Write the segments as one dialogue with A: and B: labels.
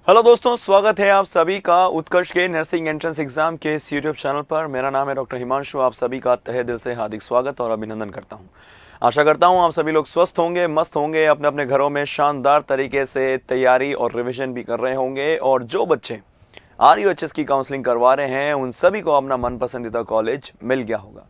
A: Hello दोस्तों, स्वागत है आप सभी का उत्कर्ष के नर्सिंग एंट्रेंस एग्जाम के इस यूट्यूब चैनल पर। मेरा नाम है डॉक्टर हिमांशु। आप सभी का तहे दिल से हार्दिक स्वागत और अभिनंदन करता हूं। आशा करता हूं आप सभी लोग स्वस्थ होंगे, मस्त होंगे, अपने अपने घरों में शानदार तरीके से तैयारी और रिवीजन भी कर रहे होंगे। और जो बच्चे RUHS की काउंसलिंग करवा रहे हैं उन सभी को अपना मन पसंदीदा कॉलेज मिल गया होगा।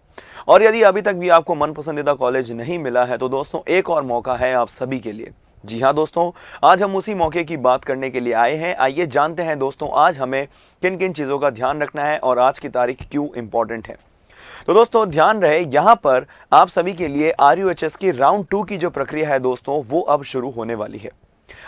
A: और यदि अभी तक भी आपको मन पसंदीदा कॉलेज नहीं मिला है तो दोस्तों एक और मौका है आप सभी के लिए। जी हाँ दोस्तों, आज हम उसी मौके की बात करने के लिए आए हैं। आइए जानते हैं दोस्तों आज हमें किन किन चीज़ों का ध्यान रखना है और आज की तारीख क्यों इंपॉर्टेंट है। तो दोस्तों ध्यान रहे, यहाँ पर आप सभी के लिए RUHS की राउंड 2 की जो प्रक्रिया है दोस्तों वो अब शुरू होने वाली है।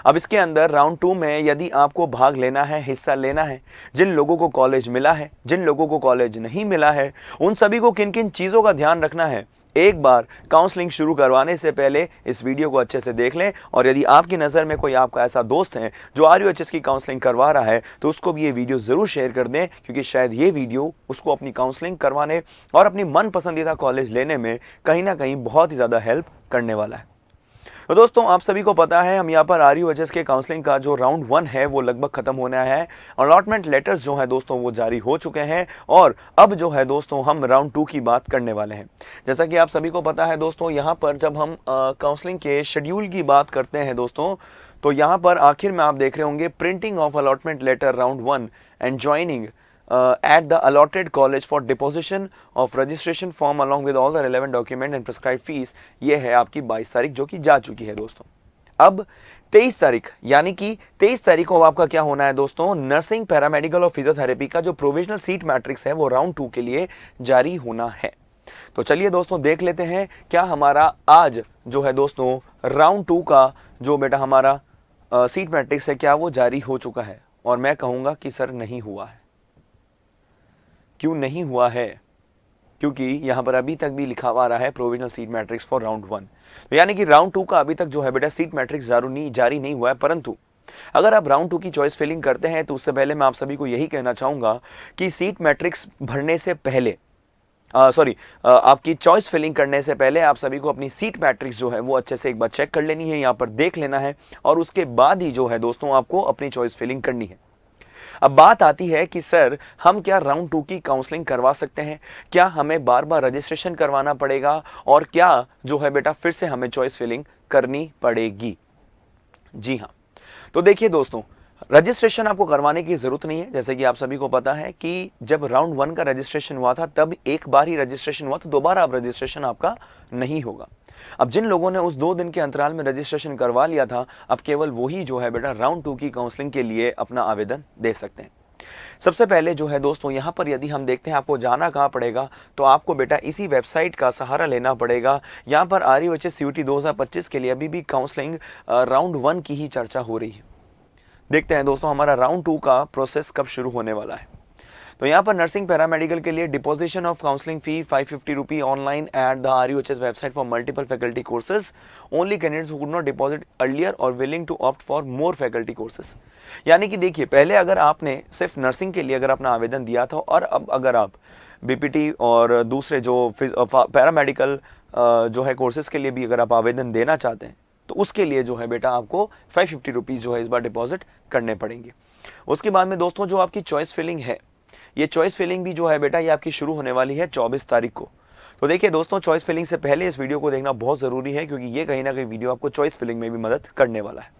A: अब इसके अंदर राउंड 2 में यदि आपको भाग लेना है, हिस्सा लेना है, जिन लोगों को कॉलेज मिला है, जिन लोगों को कॉलेज नहीं मिला है, उन सभी को किन किन चीज़ों का ध्यान रखना है, एक बार काउंसलिंग शुरू करवाने से पहले इस वीडियो को अच्छे से देख लें। और यदि आपकी नज़र में कोई आपका ऐसा दोस्त है जो RUHS की काउंसलिंग करवा रहा है तो उसको भी ये वीडियो ज़रूर शेयर कर दें, क्योंकि शायद ये वीडियो उसको अपनी काउंसलिंग करवाने और अपनी मन पसंदीदा कॉलेज लेने में कहीं ना कहीं बहुत ही ज़्यादा हेल्प करने वाला है। तो दोस्तों आप सभी को पता है हम यहाँ पर RUHS के काउंसलिंग का जो राउंड 1 है वो लगभग खत्म होना है। अलॉटमेंट लेटर्स जो है दोस्तों वो जारी हो चुके हैं और अब जो है दोस्तों हम राउंड 2 की बात करने वाले हैं। जैसा कि आप सभी को पता है दोस्तों, यहाँ पर जब हम काउंसलिंग के शेड्यूल की बात करते हैं दोस्तों, तो यहाँ पर आखिर में आप देख रहे होंगे printing of allotment letter round 1 and joining at the allotted college for deposition of registration form along with all the relevant document and prescribed fees। ये है आपकी 22 तारीख जो कि जा चुकी है दोस्तों। अब 23 तारीख यानी कि 23 तारीख को आपका क्या होना है दोस्तों, नर्सिंग, पैरामेडिकल और फिजियोथेरेपी का जो प्रोविजनल सीट मैट्रिक्स है वो राउंड 2 के लिए जारी होना है। तो चलिए दोस्तों देख लेते हैं क्या हमारा आज जो है दोस्तों राउंड 2 का जो बेटा हमारा सीट मैट्रिक्स है क्या वो जारी हो चुका है। और मैं कहूँगा कि सर नहीं हुआ है। क्यों नहीं हुआ है? क्योंकि यहाँ पर अभी तक भी लिखा हुआ रहा है provisional seat matrix for round 1। तो यानी कि राउंड 2 का अभी तक जो है बेटा सीट मैट्रिक्स जारी नहीं हुआ है। परंतु अगर आप राउंड 2 की चॉइस फिलिंग करते हैं तो उससे पहले मैं आप सभी को यही कहना चाहूँगा कि सीट मैट्रिक्स भरने से पहले आपकी चॉइस फिलिंग करने से पहले आप सभी को अपनी सीट मैट्रिक्स जो है वो अच्छे से एक बार चेक कर लेनी है, यहाँ पर देख लेना है और उसके बाद ही जो है दोस्तों आपको अपनी चॉइस फिलिंग करनी है। अब बात आती है कि सर हम क्या राउंड 2 की काउंसलिंग करवा सकते हैं, क्या हमें बार बार रजिस्ट्रेशन करवाना पड़ेगा और क्या जो है बेटा फिर से हमें चॉइस फिलिंग करनी पड़ेगी? जी हाँ, तो देखिए दोस्तों रजिस्ट्रेशन आपको करवाने की जरूरत नहीं है। जैसे कि आप सभी को पता है कि जब राउंड 1 का रजिस्ट्रेशन हुआ था तब एक बार ही रजिस्ट्रेशन हुआ, तो दोबारा अब रजिस्ट्रेशन आपका नहीं होगा। अब जिन लोगों ने उस 2 दिन के अंतराल में रजिस्ट्रेशन करवा लिया था अब केवल वही जो है बेटा राउंड 2 की काउंसलिंग के लिए अपना आवेदन दे सकते हैं। सबसे पहले जो है दोस्तों यहाँ पर यदि हम देखते हैं आपको जाना कहाँ पड़ेगा, तो आपको बेटा इसी वेबसाइट का सहारा लेना पड़ेगा। यहाँ पर RUHS CUET 2025 के लिए अभी भी काउंसलिंग राउंड 1 की ही चर्चा हो रही है। देखते हैं दोस्तों हमारा राउंड 2 का प्रोसेस कब शुरू होने वाला है। तो यहाँ पर नर्सिंग पैरामेडिकल के लिए deposition of counselling fee 550 rupee online at the RUHS website for multiple faculty courses. Only candidates who could not deposit earlier और willing to opt for more faculty courses. यानी कि देखिए पहले अगर आपने सिर्फ नर्सिंग के लिए अगर अपना आवेदन दिया था और अब अगर आप BPT और दूसरे जो पैरामेडिकल जो है कोर्सेज के लिए भी अगर आप आवेदन देना चाहते हैं तो उसके लिए जो है बेटा आपको 550 रुपीज़ जो है इस बार डिपॉजिट करने पड़ेंगे। उसके बाद में दोस्तों जो आपकी चॉइस फिलिंग है, ये चॉइस फिलिंग भी जो है बेटा ये आपकी शुरू होने वाली है 24 तारीख को। तो देखिए दोस्तों चॉइस फिलिंग से पहले इस वीडियो को देखना बहुत ज़रूरी है, क्योंकि ये कहीं ना कहीं वीडियो आपको चॉइस फिलिंग में भी मदद करने वाला है।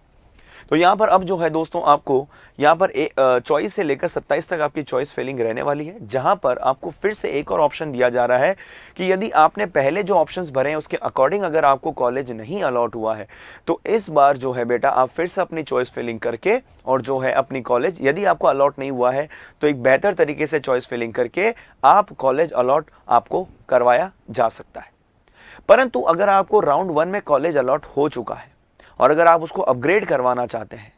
A: तो यहाँ पर अब जो है दोस्तों आपको यहाँ पर चॉइस से लेकर 27 तक आपकी चॉइस फिलिंग रहने वाली है, जहाँ पर आपको फिर से एक और ऑप्शन दिया जा रहा है कि यदि आपने पहले जो ऑप्शंस भरे हैं उसके अकॉर्डिंग अगर आपको कॉलेज नहीं अलॉट हुआ है तो इस बार जो है बेटा आप फिर से अपनी चॉइस फिलिंग करके और जो है अपनी कॉलेज यदि आपको अलॉट नहीं हुआ है तो एक बेहतर तरीके से चॉइस फिलिंग करके आप कॉलेज अलॉट आपको करवाया जा सकता है। परंतु अगर आपको राउंड 1 में कॉलेज अलॉट हो चुका है और अगर आप उसको अपग्रेड करवाना चाहते हैं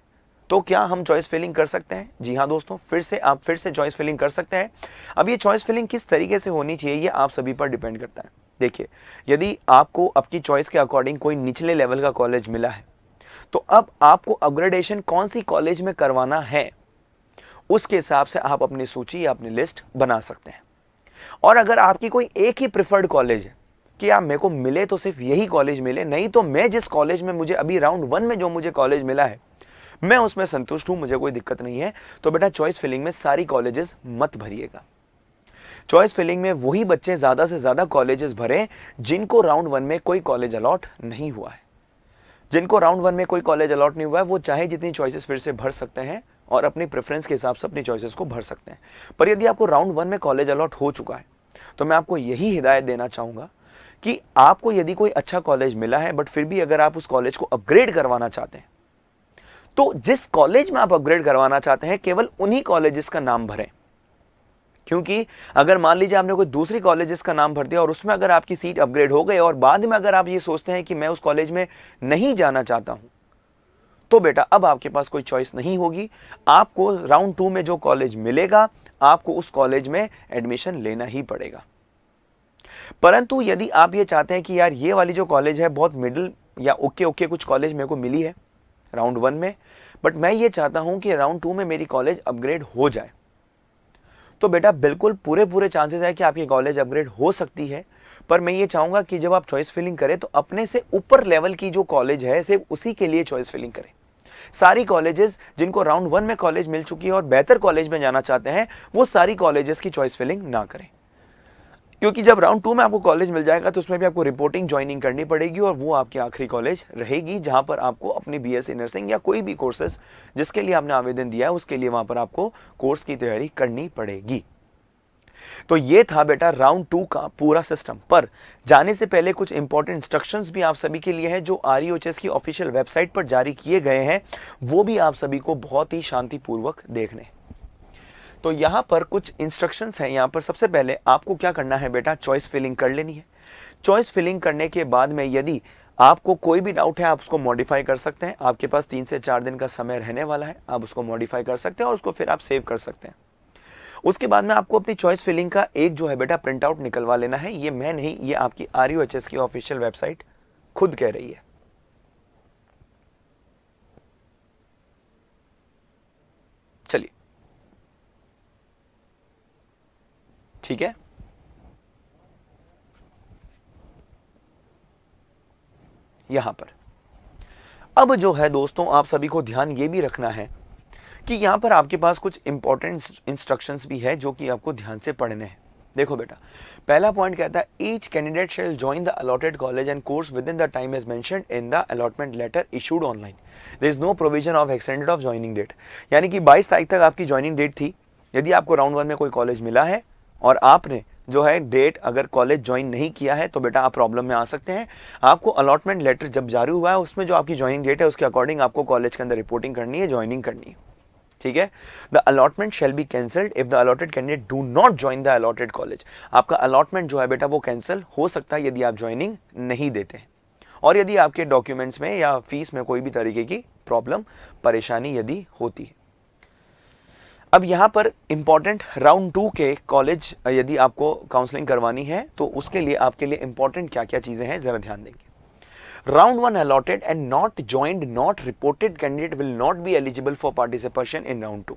A: तो क्या हम चॉइस फिलिंग कर सकते हैं? जी हाँ दोस्तों, आप फिर से चॉइस फिलिंग कर सकते हैं। अब ये चॉइस फिलिंग किस तरीके से होनी चाहिए ये आप सभी पर डिपेंड करता है। देखिए यदि आपको आपकी चॉइस के अकॉर्डिंग कोई निचले लेवल का कॉलेज मिला है तो अब आपको अपग्रेडेशन कौन सी कॉलेज में करवाना है उसके हिसाब से आप अपनी सूची या अपनी लिस्ट बना सकते हैं। और अगर आपकी कोई एक ही प्रिफर्ड कॉलेज है कि आप मेरे को मिले तो सिर्फ यही कॉलेज मिले, नहीं तो मैं जिस कॉलेज में मुझे अभी राउंड 1 में जो मुझे कॉलेज मिला है मैं उसमें संतुष्ट हूं, मुझे कोई दिक्कत नहीं है, तो बेटा चॉइस फिलिंग में सारी कॉलेजेस मत भरिएगा। चॉइस फिलिंग में वही बच्चे ज्यादा से ज्यादा कॉलेजेस भरें जिनको राउंड 1 में कोई कॉलेज अलॉट नहीं हुआ है। जिनको राउंड 1 में कोई कॉलेज अलॉट नहीं हुआ है वो चाहे जितनी चॉइसेस फिर से भर सकते हैं और अपनी प्रेफरेंस के हिसाब से अपनी चॉइसेस को भर सकते हैं। पर यदि आपको राउंड 1 में कॉलेज अलॉट हो चुका है तो मैं आपको यही हिदायत देना चाहूंगा कि आपको यदि कोई अच्छा कॉलेज मिला है बट फिर भी अगर आप उस कॉलेज को अपग्रेड करवाना चाहते हैं तो जिस कॉलेज में आप अपग्रेड करवाना चाहते हैं केवल उन्हीं कॉलेजेस का नाम भरें। क्योंकि अगर मान लीजिए आपने कोई दूसरी कॉलेजेस का नाम भर दिया और उसमें अगर आपकी सीट अपग्रेड हो गई और बाद में अगर आप ये सोचते हैं कि मैं उस कॉलेज में नहीं जाना चाहता हूं तो बेटा अब आपके पास कोई चॉइस नहीं होगी। आपको राउंड 2 में जो कॉलेज मिलेगा आपको उस कॉलेज में एडमिशन लेना ही पड़ेगा। परंतु यदि आप ये चाहते हैं कि यार ये वाली जो कॉलेज है बहुत मिडिल या ओके ओके कुछ कॉलेज मेरे को मिली है राउंड 1 में, बट मैं ये चाहता हूं कि राउंड 2 में मेरी कॉलेज अपग्रेड हो जाए, तो बेटा बिल्कुल पूरे चांसेस है कि आपकी कॉलेज अपग्रेड हो सकती है। पर मैं ये चाहूंगा कि जब आप चॉइस फिलिंग करें तो अपने से ऊपर लेवल की जो कॉलेज है सिर्फ उसी के लिए चॉइस फिलिंग करें। सारी कॉलेजेस जिनको राउंड 1 में कॉलेज मिल चुकी है और बेहतर कॉलेज में जाना चाहते हैं वो सारी कॉलेजेस की चॉइस फिलिंग ना करें, क्योंकि जब राउंड 2 में आपको कॉलेज मिल जाएगा तो उसमें भी आपको रिपोर्टिंग ज्वाइनिंग करनी पड़ेगी और वो आपकी आखिरी कॉलेज रहेगी जहां पर आपको अपनी बीएससी नर्सिंग या कोई भी कोर्सेज जिसके लिए आपने आवेदन दिया है उसके लिए वहां पर आपको कोर्स की तैयारी करनी पड़ेगी। तो ये था बेटा राउंड 2 का पूरा सिस्टम। पर जाने से पहले कुछ इंपॉर्टेंट इंस्ट्रक्शंस भी आप सभी के लिए हैं जो आरईओएचएस की ऑफिशियल वेबसाइट पर जारी किए गए हैं, वो भी आप सभी को बहुत ही शांतिपूर्वक देखने। तो यहां पर कुछ इंस्ट्रक्शंस हैं। यहां पर सबसे पहले आपको क्या करना है बेटा, चॉइस फिलिंग कर लेनी है। चॉइस फिलिंग करने के बाद में यदि आपको कोई भी डाउट है आप उसको मॉडिफाई कर सकते हैं। आपके पास 3 से 4 दिन का समय रहने वाला है, आप उसको मॉडिफाई कर सकते हैं और उसको फिर आप सेव कर सकते हैं। उसके बाद में आपको अपनी चॉइस फिलिंग का एक जो है बेटा प्रिंट आउट निकलवा लेना है। ये मैं नहीं, ये आपकी आरईओएचएस की ऑफिशियल वेबसाइट खुद कह रही है। चलिए ठीक है, यहां पर अब जो है दोस्तों आप सभी को ध्यान ये भी रखना है कि यहां पर आपके पास कुछ इंपॉर्टेंट इंस्ट्रक्शंस भी है जो कि आपको ध्यान से पढ़ने हैं। देखो बेटा, पहला पॉइंट कहता है each candidate shall join the allotted college and course within the time as mentioned in the allotment letter issued online. There is no provision of extended of joining date. यानी कि 22 तारीख तक आपकी joining date थी। यदि आपको round 1 में कोई कॉलेज मिला है और आपने जो है डेट अगर कॉलेज ज्वाइन नहीं किया है तो बेटा आप प्रॉब्लम में आ सकते हैं। आपको अलॉटमेंट लेटर जब जारी हुआ है उसमें जो आपकी ज्वाइनिंग डेट है उसके अकॉर्डिंग आपको कॉलेज के अंदर रिपोर्टिंग करनी है, ज्वाइनिंग करनी है। ठीक है, the allotment shall be cancelled if the allotted candidate do not join the allotted college. आपका अलॉटमेंट जो है बेटा वो कैंसिल हो सकता है यदि आप ज्वाइनिंग नहीं देते हैं और यदि आपके डॉक्यूमेंट्स में या फीस में कोई भी तरीके की प्रॉब्लम परेशानी यदि होती है। अब यहां पर इंपॉर्टेंट राउंड 2 के कॉलेज यदि आपको काउंसलिंग करवानी है तो उसके लिए आपके लिए इंपॉर्टेंट क्या क्या चीजें हैं जरा ध्यान देंगे। Round 1 allotted and not joined, not reported candidate will not be eligible for participation in round 2।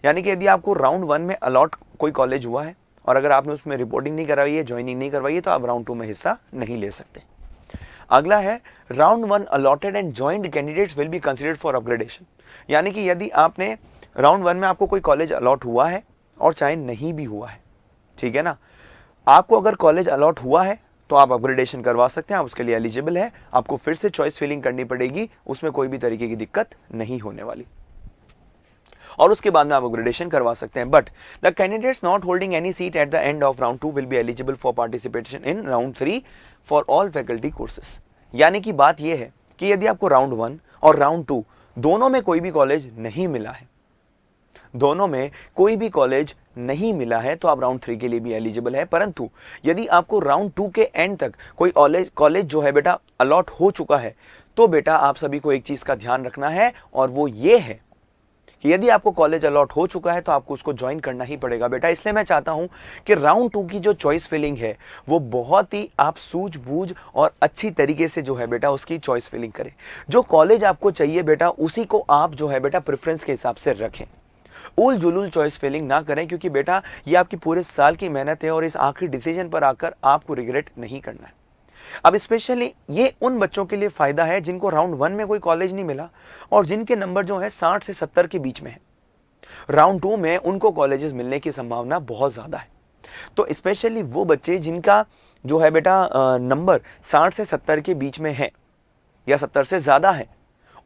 A: यानी कि यदि आपको राउंड 1 में अलॉट कोई कॉलेज हुआ है और अगर आपने उसमें रिपोर्टिंग नहीं करवाई है, ज्वाइनिंग नहीं करवाई है तो आप राउंड 2 में हिस्सा नहीं ले सकते। अगला है round 1 allotted and joined candidates will be considered for upgradation। यानी कि यदि आपने राउंड 1 में आपको कोई कॉलेज अलॉट हुआ है और चाहे नहीं भी हुआ है, ठीक है ना, आपको अगर कॉलेज अलॉट हुआ है तो आप अपग्रेडेशन करवा सकते हैं, आप उसके लिए एलिजिबल है। आपको फिर से चॉइस फिलिंग करनी पड़ेगी, उसमें कोई भी तरीके की दिक्कत नहीं होने वाली और उसके बाद में आप अपग्रेडेशन करवा सकते हैं। But the candidates not holding any seat at the end of round 2 will be eligible for participation in round 3 for all faculty courses. यानी कि बात यह है कि यदि आपको राउंड 1 और राउंड 2 दोनों में कोई भी कॉलेज नहीं मिला है, दोनों में कोई भी कॉलेज नहीं मिला है तो आप राउंड 3 के लिए भी एलिजिबल है। परंतु यदि आपको राउंड 2 के एंड तक कोई कॉलेज जो है बेटा अलॉट हो चुका है तो बेटा आप सभी को एक चीज का ध्यान रखना है और वो ये है कि यदि आपको कॉलेज अलॉट हो चुका है तो आपको उसको ज्वाइन करना ही पड़ेगा बेटा। इसलिए मैं चाहता हूं कि राउंड 2 की जो चॉइस फिलिंग है वो बहुत ही आप सूझबूझ और अच्छी तरीके से जो है बेटा उसकी चॉइस फिलिंग करें। जो कॉलेज आपको चाहिए बेटा उसी को आप जो है बेटा प्रेफरेंस के हिसाब से रखें। उल जुलूल चॉइस फिलिंग ना करें, क्योंकि बेटा ये आपकी पूरे साल की मेहनत है और इस आखिरी डिसीजन पर आकर आपको रिग्रेट नहीं करना है। अब स्पेशली ये उन बच्चों के लिए फ़ायदा है जिनको राउंड 1 में कोई कॉलेज नहीं मिला और जिनके नंबर जो है 60 से 70 के बीच में है। राउंड 2 में उनको कॉलेजेस मिलने की संभावना बहुत ज़्यादा है। तो स्पेशली वो बच्चे जिनका जो है बेटा नंबर 60 से 70 के बीच में है या 70 से ज़्यादा है,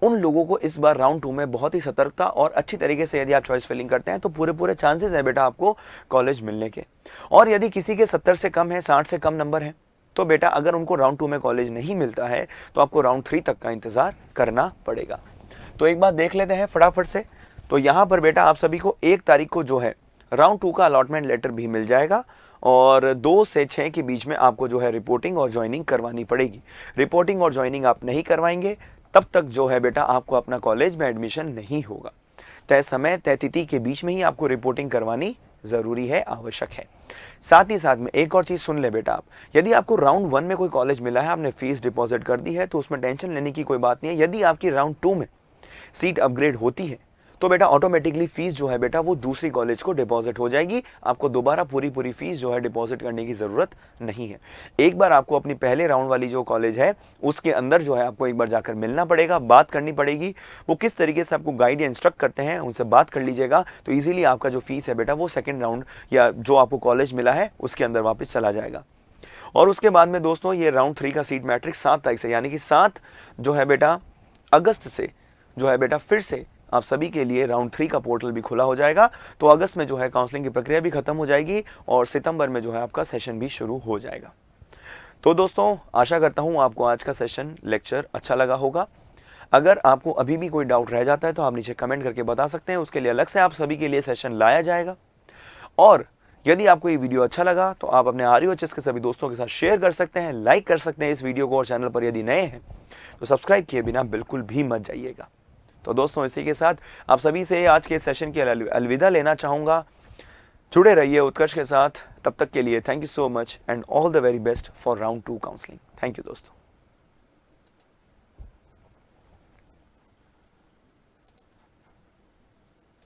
A: उन लोगों को इस बार राउंड 2 में बहुत ही सतर्कता और अच्छी तरीके से यदि आप चॉइस फिलिंग करते हैं तो पूरे चांसेस है बेटा आपको कॉलेज मिलने के। और यदि किसी के 70 से कम है, 60 से कम नंबर है, तो बेटा अगर उनको राउंड 2 में कॉलेज नहीं मिलता है तो आपको राउंड 3 तक का इंतज़ार करना पड़ेगा। तो एक बात देख लेते हैं फटाफट से। तो यहाँ पर बेटा आप सभी को 1 तारीख को जो है राउंड 2 का अलॉटमेंट लेटर भी मिल जाएगा और 2 से 6 के बीच में आपको जो है रिपोर्टिंग और ज्वाइनिंग करवानी पड़ेगी। रिपोर्टिंग और ज्वाइनिंग आप नहीं करवाएंगे तब तक जो है बेटा आपको अपना कॉलेज में एडमिशन नहीं होगा। तय समय तय तिथि के बीच में ही आपको रिपोर्टिंग करवानी ज़रूरी है, आवश्यक है। साथ ही साथ में एक और चीज़ सुन ले बेटा आप, यदि आपको राउंड 1 में कोई कॉलेज मिला है, आपने फीस डिपॉजिट कर दी है तो उसमें टेंशन लेने की कोई बात नहीं है। यदि आपकी राउंड 2 में सीट अपग्रेड होती है तो बेटा ऑटोमेटिकली फीस जो है बेटा वो दूसरी कॉलेज को डिपॉजिट हो जाएगी। आपको दोबारा पूरी फीस जो है डिपॉजिट करने की ज़रूरत नहीं है। एक बार आपको अपनी पहले राउंड वाली जो कॉलेज है उसके अंदर जो है आपको एक बार जाकर मिलना पड़ेगा, बात करनी पड़ेगी। वो किस तरीके से आपको गाइड या इंस्ट्रक्ट करते हैं उनसे बात कर लीजिएगा तो ईजिली आपका जो फीस है बेटा वो सेकेंड राउंड या जो आपको कॉलेज मिला है उसके अंदर वापस चला जाएगा। और उसके बाद में दोस्तों ये राउंड 3 का सीट मैट्रिक्स 7 तारीख से यानी कि 7 जो है बेटा अगस्त से जो है बेटा फिर से आप सभी के लिए राउंड 3 का पोर्टल भी खुला हो जाएगा। तो अगस्त में जो है काउंसलिंग की प्रक्रिया भी खत्म हो जाएगी और सितंबर में जो है आपका सेशन भी शुरू हो जाएगा। तो दोस्तों आशा करता हूँ आपको आज का सेशन लेक्चर अच्छा लगा होगा। अगर आपको अभी भी कोई डाउट रह जाता है तो आप नीचे कमेंट करके बता सकते हैं, उसके लिए अलग से आप सभी के लिए सेशन लाया जाएगा। और यदि आपको ये वीडियो अच्छा लगा तो आप अपने RUHS के सभी दोस्तों के साथ शेयर कर सकते हैं, लाइक कर सकते हैं इस वीडियो को और चैनल पर यदि नए हैं तो सब्सक्राइब किए बिना बिल्कुल भी मत जाइएगा। तो दोस्तों इसी के साथ आप सभी से आज के सेशन की अलविदा लेना चाहूँगा। जुड़े रहिए उत्कर्ष के साथ, तब तक के लिए thank you so much and all the very best for round 2 counselling. Thank you दोस्तों।